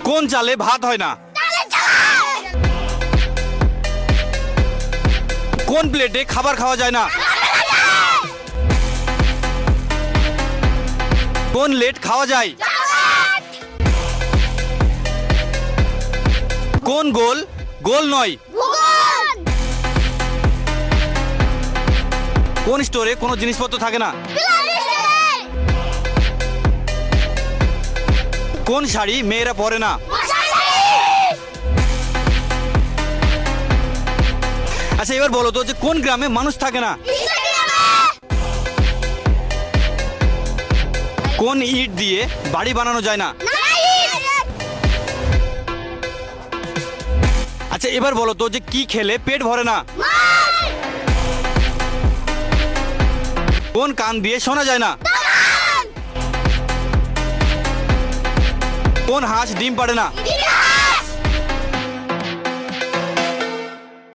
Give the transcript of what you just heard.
কোন চালে ভাত হয় না? কোন প্লেটে খাবার খাওয়া যায় না? কোন লেট খাওয়া যায়? কোন গোল গোল নয়? কোন স্টোরে কোনো জিনিসপত্র থাকে না? কোন শাড়ি মেয়েরা পরে না? আচ্ছা এবার বলো তো যে কোন গ্রামে মানুষ থাকে না? কোন ইট দিয়ে বাড়ি বানানো যায় না? আচ্ছা এবার বলো তো যে কি খেলে পেট ভরে না? কোন কান দিয়ে শোনা যায় না? কোন হাঁস ডিম পাড়ে না?